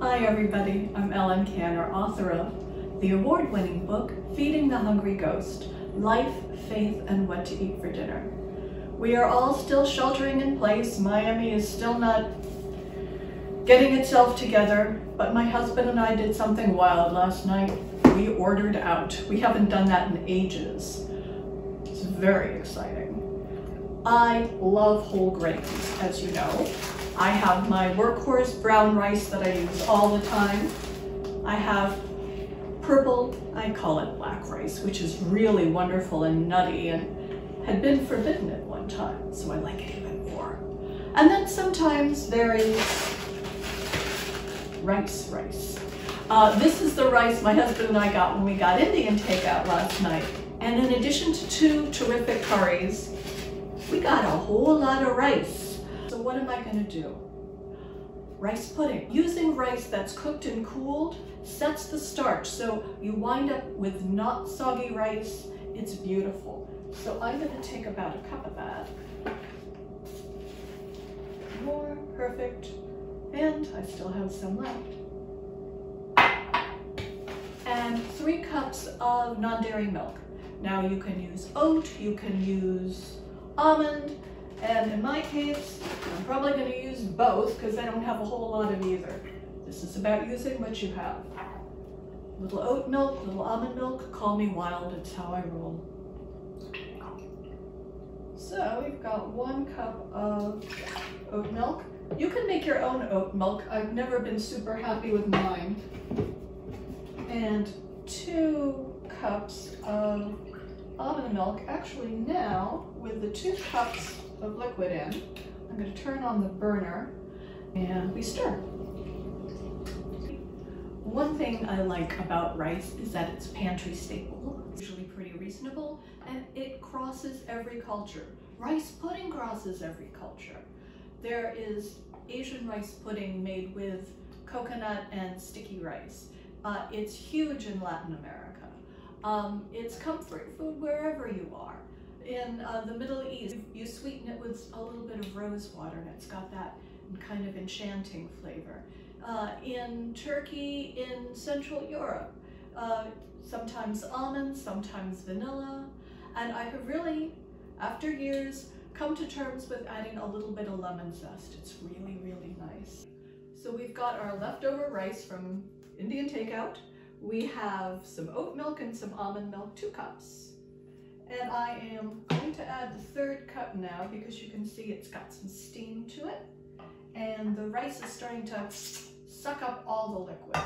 Hi everybody, I'm Ellen Canner, author of the award-winning book, Feeding the Hungry Ghost, Life, Faith, and What to Eat for Dinner. We are all still sheltering in place. Miami is still not getting itself together, but my husband and I did something wild last night. We ordered out. We haven't done that in ages. It's very exciting. I love whole grains, as you know. I have my workhorse brown rice that I use all the time. I have purple, I call it black rice, which is really wonderful and nutty and had been forbidden at one time, so I like it even more. And then sometimes there is rice. This is the rice my husband and I got when we got Indian takeout last night. And in addition to 2 terrific curries, we got a whole lot of rice. So what am I going to do? Rice pudding. Using rice that's cooked and cooled sets the starch, so you wind up with not soggy rice. It's beautiful. So I'm going to take about a cup of that. More, perfect. And I still have some left. And 3 cups of non-dairy milk. Now you can use oat, you can use almond, and in my case, I'm probably going to use both because I don't have a whole lot of either. This is about using what you have. Little oat milk, little almond milk, call me wild, it's how I roll. So we've got 1 cup of oat milk. You can make your own oat milk. I've never been super happy with mine. And 2 cups of almond milk. Actually now, with the 2 cups of liquid in, I'm going to turn on the burner and we stir. One thing I like about rice is that it's a pantry staple. It's usually pretty reasonable and it crosses every culture. Rice pudding crosses every culture. There is Asian rice pudding made with coconut and sticky rice. It's huge in Latin America. It's comfort food wherever you are. In the Middle East, you sweeten it with a little bit of rose water and it's got that kind of enchanting flavor. In Turkey, in Central Europe, sometimes almonds, sometimes vanilla. And I have really, after years, come to terms with adding a little bit of lemon zest. It's really, really nice. So we've got our leftover rice from Indian takeout. We have some oat milk and some almond milk, 2 cups. And I am going to add the 3rd cup now because you can see it's got some steam to it. And the rice is starting to suck up all the liquid.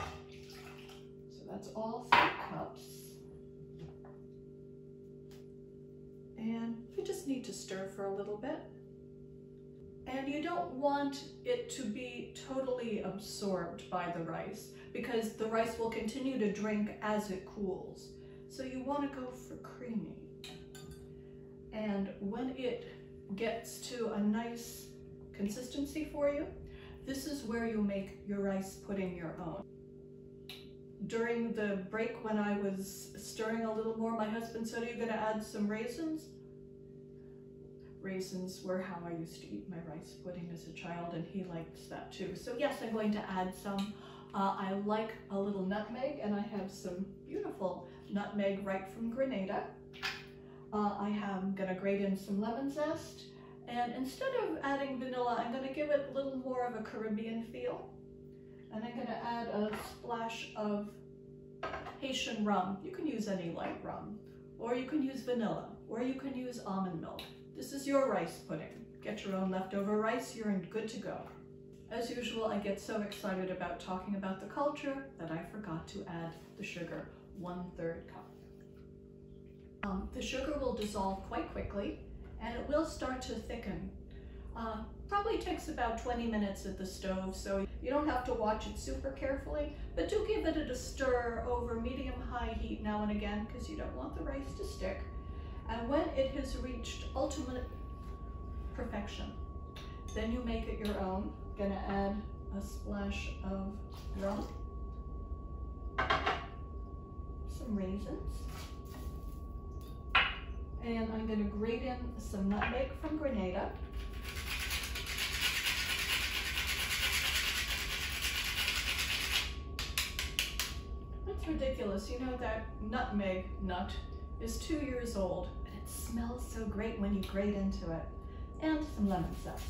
So that's all 3 cups. And you just need to stir for a little bit. And you don't want it to be totally absorbed by the rice because the rice will continue to drink as it cools. So you want to go for creamy. And when it gets to a nice consistency for you, this is where you make your rice pudding your own. During the break when I was stirring a little more, my husband said, "Are you going to add some raisins?" Raisins were how I used to eat my rice pudding as a child, and he likes that too. So yes, I'm going to add some. I like a little nutmeg, and I have some beautiful nutmeg right from Grenada. I am going to grate in some lemon zest, and instead of adding vanilla, I'm going to give it a little more of a Caribbean feel. And I'm going to add a splash of Haitian rum. You can use any light rum, or you can use vanilla, or you can use almond milk. This is your rice pudding. Get your own leftover rice, you're good to go. As usual, I get so excited about talking about the culture that I forgot to add the sugar, 1/3 cup. The sugar will dissolve quite quickly and it will start to thicken. Probably takes about 20 minutes at the stove, so you don't have to watch it super carefully, but do give it a stir over medium-high heat now and again because you don't want the rice to stick. And when it has reached ultimate perfection, then you make it your own. Gonna add a splash of rum, some raisins, and I'm going to grate in some nutmeg from Grenada. It's ridiculous. You know, that nutmeg nut is 2 years old, and it smells so great when you grate into it. And some lemon zest.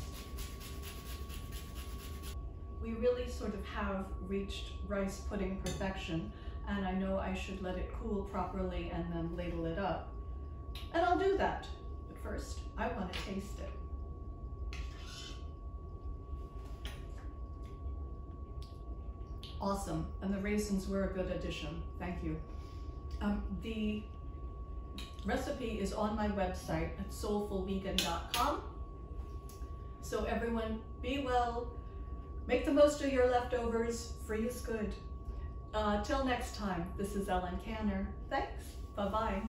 We really sort of have reached rice pudding perfection, and I know I should let it cool properly and then ladle it up. And I'll do that. But first, I want to taste it. Awesome, and the raisins were a good addition. Thank you. The recipe is on my website at soulfulvegan.com. So everyone, be well, make the most of your leftovers, free is good. Till next time, this is Ellen Canner. Thanks, bye-bye.